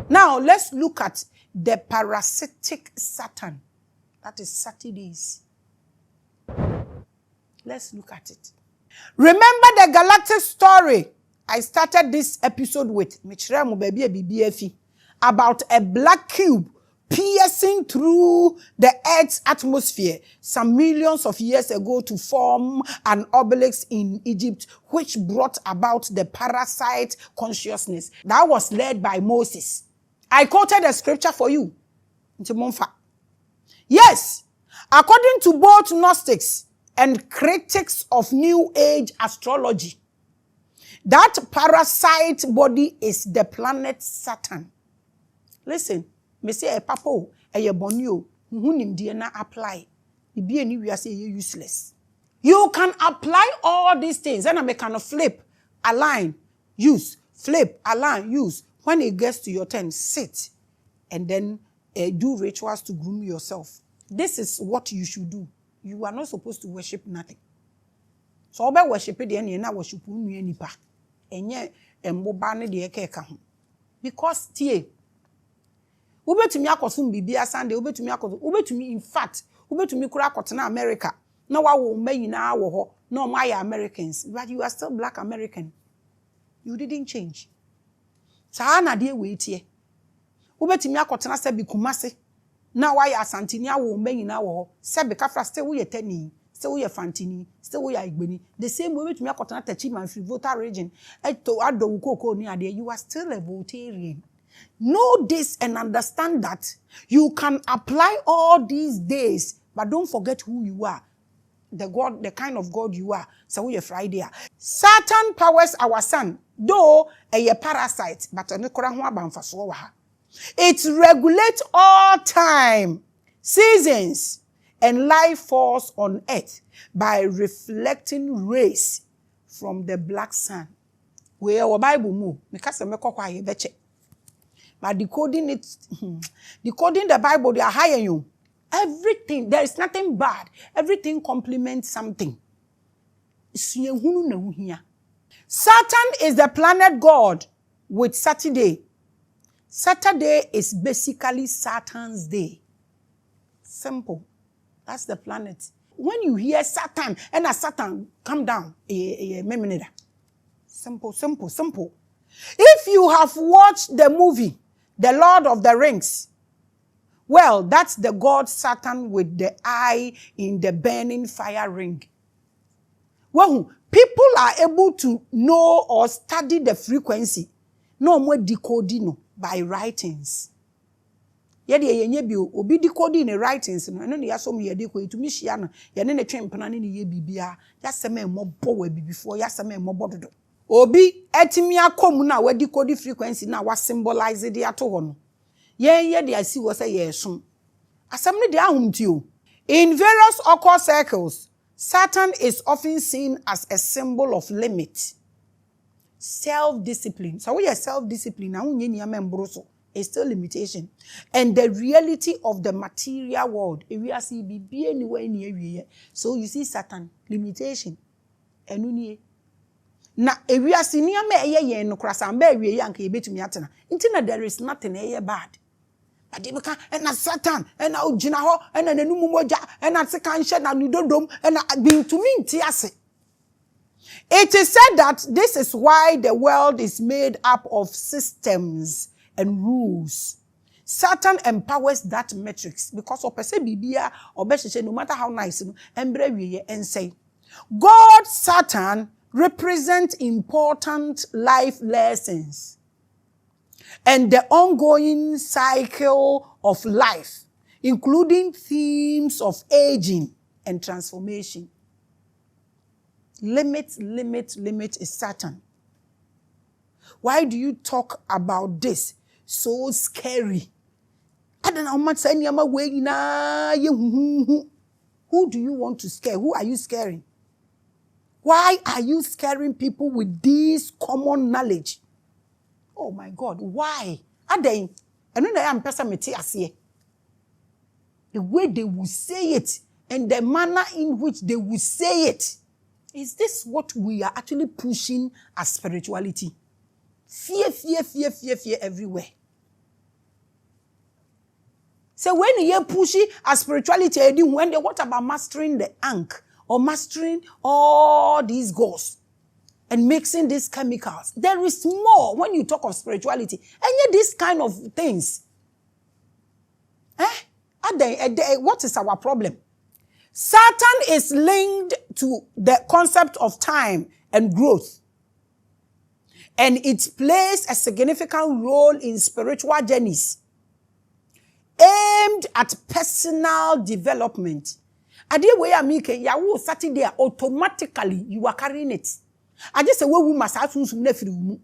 Now, let's look at the parasitic Saturn. That is Saturdays. Let's look at it. Remember the galactic story I started this episode with, about a black cube piercing through the Earth's atmosphere some millions of years ago to form an obelisk in Egypt, which brought about the parasite consciousness. That was led by Moses. I quoted a scripture for you. Yes, according to both Gnostics and critics of New Age astrology, that parasite body is the planet Saturn. Listen, me say a papo, a bonio, who na apply. It be any we say useless. You can apply all these things, and I make kind of flip, align, use, flip, align, use. When it gets to your turn, sit, and then do rituals to groom yourself. This is what you should do. You are not supposed to worship nothing. So obe worship the any na worship unu nipa. Enye mboba ne de eke ka ho. Because tie ubetumi akosum bibia Sunday ubetumi akoso ubetumi in fact ubetumi kura akotena America na wawo mayina wo ho na o my Americans, but you are still black American. You didn't change. Sa na de we tie ubetumi akotena se bi Kumase na why asantini awo mayina wo ho se be kafra still we tani still we fantini still we igbeni the same way betumi akotena tachi man free voter region to ado ukoko ni ade. You are still a Voltarian. Know this and understand that you can apply all these days, but don't forget who you are. The kind of God you are. So we are Friday. Saturn powers our sun, though a parasite, but it regulates all time, seasons, and life force on earth by reflecting rays from the black sun. We our Bible move. But decoding it, decoding the Bible, they are higher you. Everything, there is nothing bad. Everything complements something. Saturn is the planet god with Saturday. Saturday is basically Saturn's day. Simple. That's the planet. When you hear Saturn, and a Saturn, come down. Simple, simple, simple. If you have watched the movie, The Lord of the Rings, well, that's the god Saturn with the eye in the burning fire ring. Well, people are able to know or study the frequency, no more decoding by writings. Yede yenye bi obi decoding the writings no no ya so me yede ko etumi hia no ye ne twempena ne ye bibia ya sema emobbo wa bibifo ya sema emobbo dodo. Obi etimi akomu na wa decode frequency na wa symbolize de ato ho no. Ye de asi wo say ye som. Asem ne de ahumtio. In various occult circles, Saturn is often seen as a symbol of limit. Self-discipline. So we are self-discipline na unye niyama mbroso. Is still limitation. And the reality of the material world. If we are see be anywhere near. So you see Saturn, limitation. And na if we are see near me no krasambe we yank a bit to me atena. Intina there is nothing bad. But they can and Satan and now Jinaho and then Numumoja and at second shed and Nudodom and being to me tiase. It is said that this is why the world is made up of systems and rules. Saturn empowers that matrix because of person bibia or no matter how nice and say God Saturn represents important life lessons and the ongoing cycle of life, including themes of aging and transformation. Limit is Saturn. Why do you talk about this? So scary. I don't know how much who do you want to scare? Who are you scaring? Why are you scaring people with this common knowledge? Oh my God, why? Are they? I know that I'm person. The way they will say it and the manner in which they will say it. Is this what we are actually pushing as spirituality? Fear everywhere. So when you pushy a spirituality, when they what about mastering the ankh or mastering all these ghosts and mixing these chemicals? There is more when you talk of spirituality. And yet these kind of things. What is our problem? Saturn is linked to the concept of time and growth. And it plays a significant role in spiritual journeys aimed at personal development. Ade way amike ya wo Saturday automatically you are carrying it. I just say we must have to na firi mu.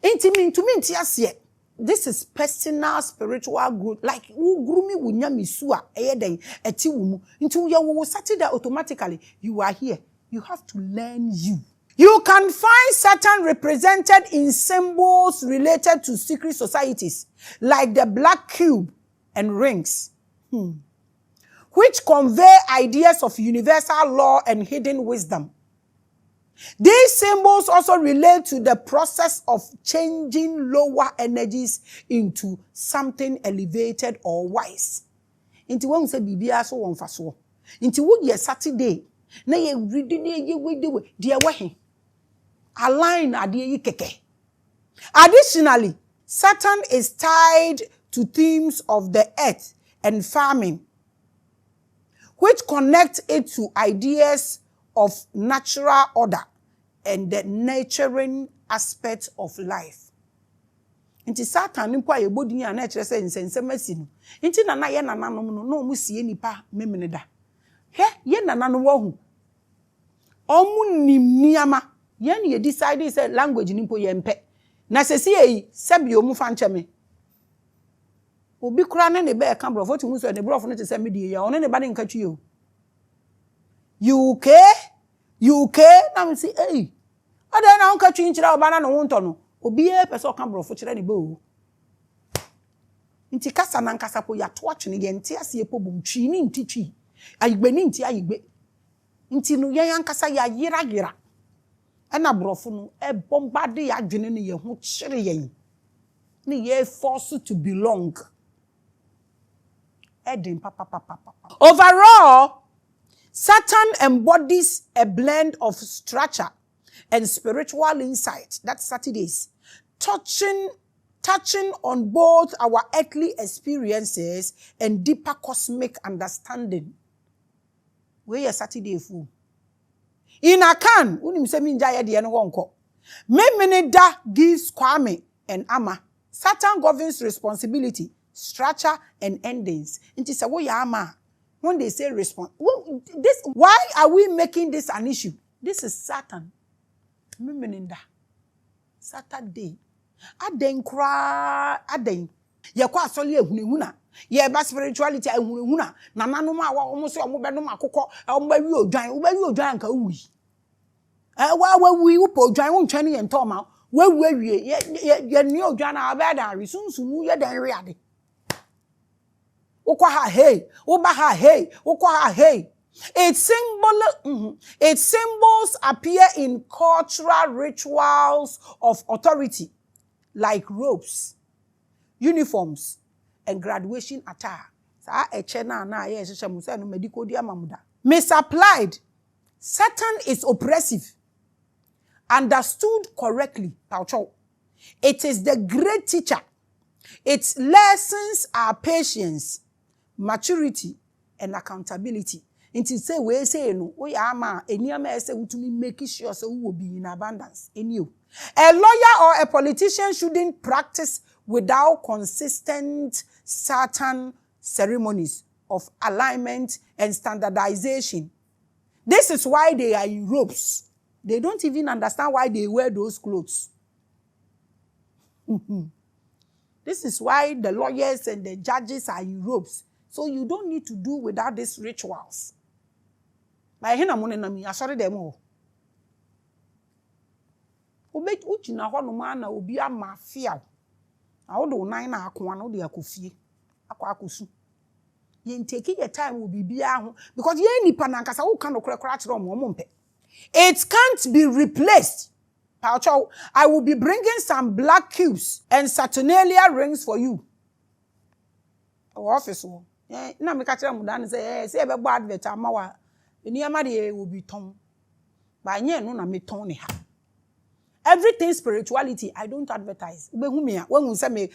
Inti to me ntiase. This is personal spiritual growth. Like who grew me with nyamisua eyeden eti wumu. Into you Saturday automatically you are here. You have to learn you. You can find Saturn represented in symbols related to secret societies, like the black cube and rings, which convey ideas of universal law and hidden wisdom. These symbols also relate to the process of changing lower energies into something elevated or wise. Into when we say Bibia so one faso. Into what ye Saturday, na ye reading ye we dear wahi. Align adie keke. Additionally, Saturn is tied to themes of the earth and farming, which connect it to ideas of natural order and the nurturing aspect of life. Inti Saturn nimpo ayebodi ni ana kire se nsensem asinu. Inti nana ye nananom no mu sie nipa memeneda. He ye nananom wo hu. Omu nimniama. Yen ye decide say language nimpo ye mpe. Na sesi yi sebi omu fa ncheme. Obi kura ne be ka brofo ti mu so ne brofo no te se medie ya. Ono ne ba ne nka twi o. UK na me say eh. Ada na nka twi nchira oba na no wonto no. Obi e pese ka brofo kire ne be o. Nti kasa na nkasa po ya to atwene ye nti ase po bom twi ni nti twi. Ayigbe ni nti ayigbe. Nti no ye yankasa ya yira. Ena brofo no e bombade ya dwene ne ye ho kire yen. Ne ye force to belong. Overall, Saturn embodies a blend of structure and spiritual insight. That's Saturdays. Touching on both our earthly experiences and deeper cosmic understanding. Where is Saturday fool? In Akan, unim se minja ye de no wonko. Memeneda gives Kwame and Ama. Saturn governs responsibility, structure, and endings. Inti se wo ya Ama. When they say why are we making this an issue? This is Saturn. Memeneda. Saturday. Aden kra aden. Ye kwa asoli ehunehuna. Ye ba spirituality ehunehuna. Na nanom a wo so omo be nom akokọ omo ba wi odwan wo ba wi odwan ka wi. Wa wi wo po odwan wo ntwane ye ntoma. Wa wi awie ye ni odwan na ba da resunsumu ye dan re ade. Ukwa ha hey, uba ha hey, ukwa ha hey. Its symbols appear in cultural rituals of authority, like robes, uniforms, and graduation attire. Misapplied, Saturn is oppressive. Understood correctly, it is the great teacher. Its lessons are patience, maturity, and accountability. Inti say we say no, we ama eniama ese utumi make sure so we will be in abundance. A lawyer or a politician shouldn't practice without consistent Saturn ceremonies of alignment and standardization. This is why they are in robes. They don't even understand why they wear those clothes. This is why the lawyers and the judges are in robes. So you don't need to do without these rituals. By hina mone na mi asori dem o. Obe uchina ho no ma na obi amafia. Na wo do nan na akwa na wo de akofie. Akwa akosu. Ye take your time will be bia ho because ye nipa na nkasa wo kan no kra kra mo mpe. It can't be replaced. I will be bringing some black cubes and Saturnalia rings for you. office wo. Na me ka kire mu dan say say be bo advert ama wa. Eniyama de will be ton. Ba nye no na me ton ne ha. Everything spirituality, I don't advertise. Ube hu me a, when say me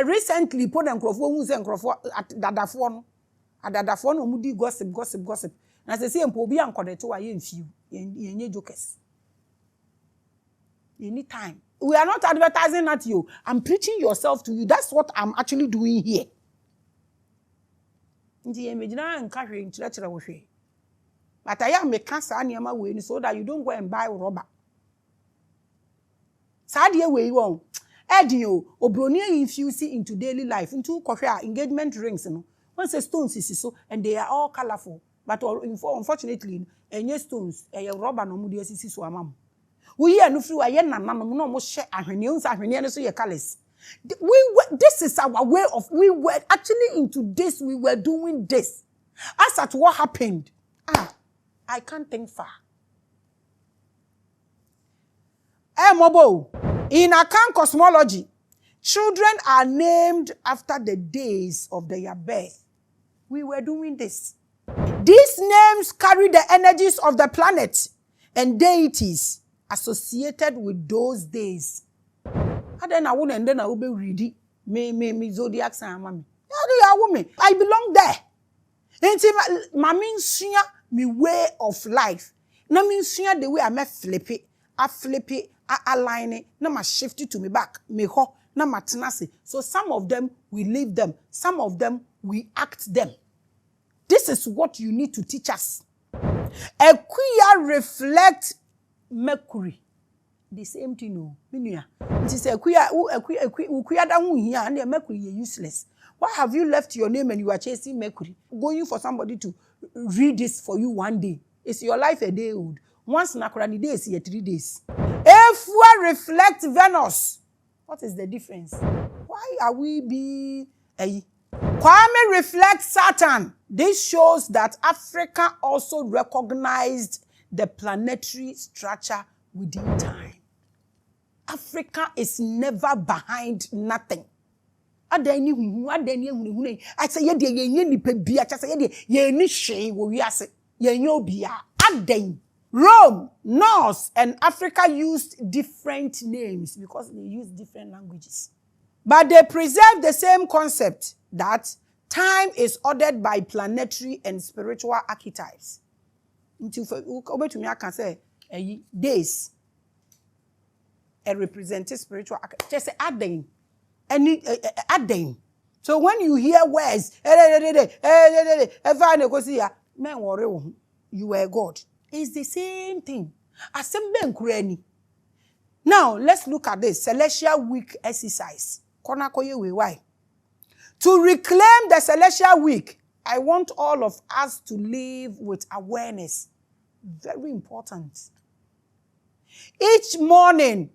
recently put and crofo hu say crofo dadafo no. Adadafo no mu di gossip. Na say mpo obi ankodeto wa ye mfiu. Ye jokers. Anytime. We are not advertising at you. I'm preaching yourself to you. That's what I'm actually doing here. Nti ye mejina nka hwe nkyerɛkyerɛ wo hwe. But I am make cancer niama we so that you don't go and buy rubber. Sadie we won. Edio obroni infuse into daily life into kohwe engagement rings no. One say stones is so and they are all colorful. But unfortunately, enye stones rubber no mu de asisi so amam. We here no free aye nananom no mo hye ahwene unsa ahwene no so ye colors. This is our way of we were actually into this, we were doing this. As at what happened, I can't think far. Mobo, in account cosmology, children are named after the days of their birth. We were doing this. These names carry the energies of the planet and deities associated with those days. And then I won't and then I will be ready. Me zodiac sign, mommy. I belong there. And Maame nsia me way of life. Na me nsia the way I me flip it, I align it, na ma shift it to me back, me ho, na ma tenase. So some of them we leave them, some of them we act them. This is what you need to teach us. Equia reflect Mercury. The same thing, no. Minua. It is equia da hu here and Mercury is useless. Why have you left your name and you are chasing Mercury? Going for somebody to read this for you one day. Is your life a day old? Once nakurani day is 3 days. If we reflect Venus, what is the difference? Why are we being Kwame reflects Saturn. This shows that Africa also recognized the planetary structure within time. Africa is never behind nothing. I say Rome, Norse, and Africa used different names because they used different languages. But they preserve the same concept that time is ordered by planetary and spiritual archetypes. I can say days representing spiritual archetypes. Just adding. Adding. So when you hear words, you are God. It's the same thing. Now, let's look at this celestial week exercise. Why? To reclaim the celestial week, I want all of us to live with awareness. Very important. Each morning,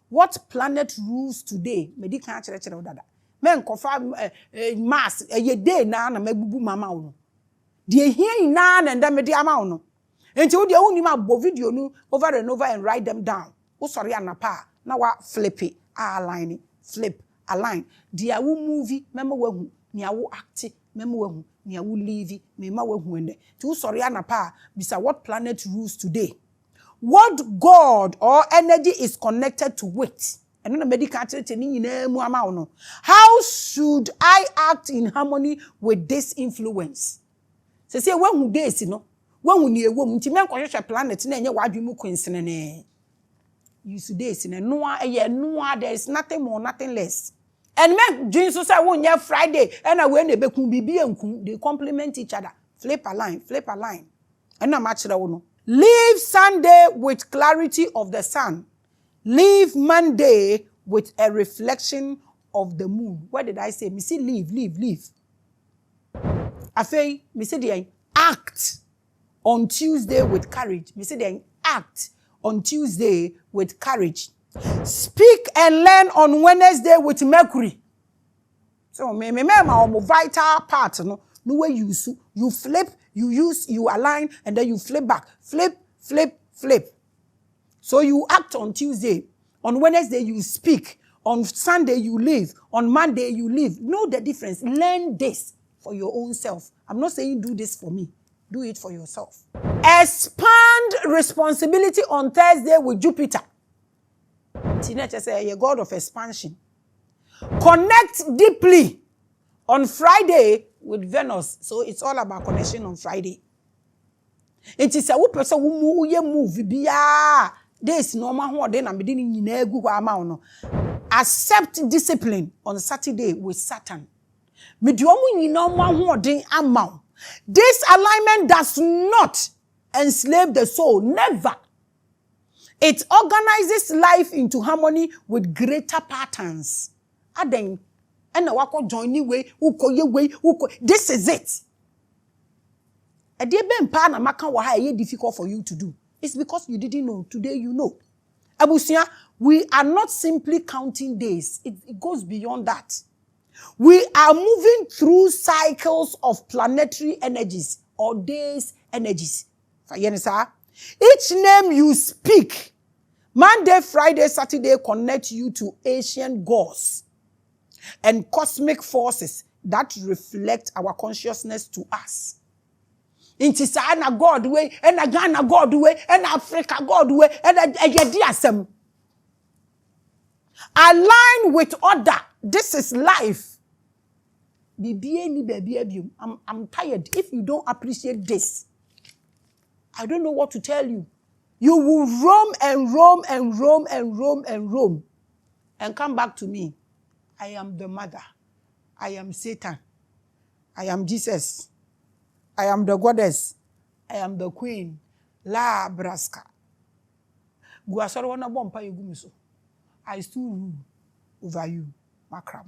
what planet rules today? Men confirm mass a day na mebubu mama uno. Die here na and then media amount. Until the only ma bo video no over and over and write them down. Oh sorry anapa. Now what flip it, align it, flip, align. Dia wo movie, memo wahu, nia wo act, memo wahu, nia wo leave, mema wahu ende. To sorry anapa, bisa what planet rules today. What God or energy is connected to with. And no medical how should I act in harmony with this influence? Say when who days, you know, when we near woman, to planet in any wide you coincident. You should days in a noa, there is nothing more, nothing less. And make Jesus I won't have Friday, and I when they complement each other. Flip a line. And no match that one. Leave Sunday with clarity of the sun. Leave Monday with a reflection of the moon. What did I say? Me see leave. Afei, me say the act on Tuesday with courage. Me say the act on Tuesday with courage. Speak and learn on Wednesday with Mercury. So me my vital part no way you flip, you align, and then you flip back. Flip. So you act on Tuesday. On Wednesday, you speak. On Sunday you leave. On Monday you leave. Know the difference. Learn this for your own self. I'm not saying do this for me. Do it for yourself. Expand responsibility on Thursday with Jupiter. Teenager say you're God of expansion. Connect deeply on Friday with Venus. So it's all about connection on Friday. It is a person who move biya. This normal one then I'm beginning in a good amount. Accept discipline on Saturday with Saturn. This alignment does not enslave the soul. Never. It organizes life into harmony with greater patterns. Aden, and the wako join way, this is it. A dear Ben Pana Maka was difficult for you to do. It's because you didn't know. Today you know. Abusia, we are not simply counting days. It goes beyond that. We are moving through cycles of planetary energies or days energies. Each name you speak, Monday, Friday, Saturday, connect you to ancient gods and cosmic forces that reflect our consciousness to us. Inti sa na God way, and a Ghana God way, and Africa God way, and a Yediasem. Align with order. This is life. I'm tired. If you don't appreciate this, I don't know what to tell you. You will roam and roam and roam and roam and roam and come back to me. I am the mother. I am Satan. I am Jesus. I am the goddess. I am the queen. La Braska. I still rule over you, Makram.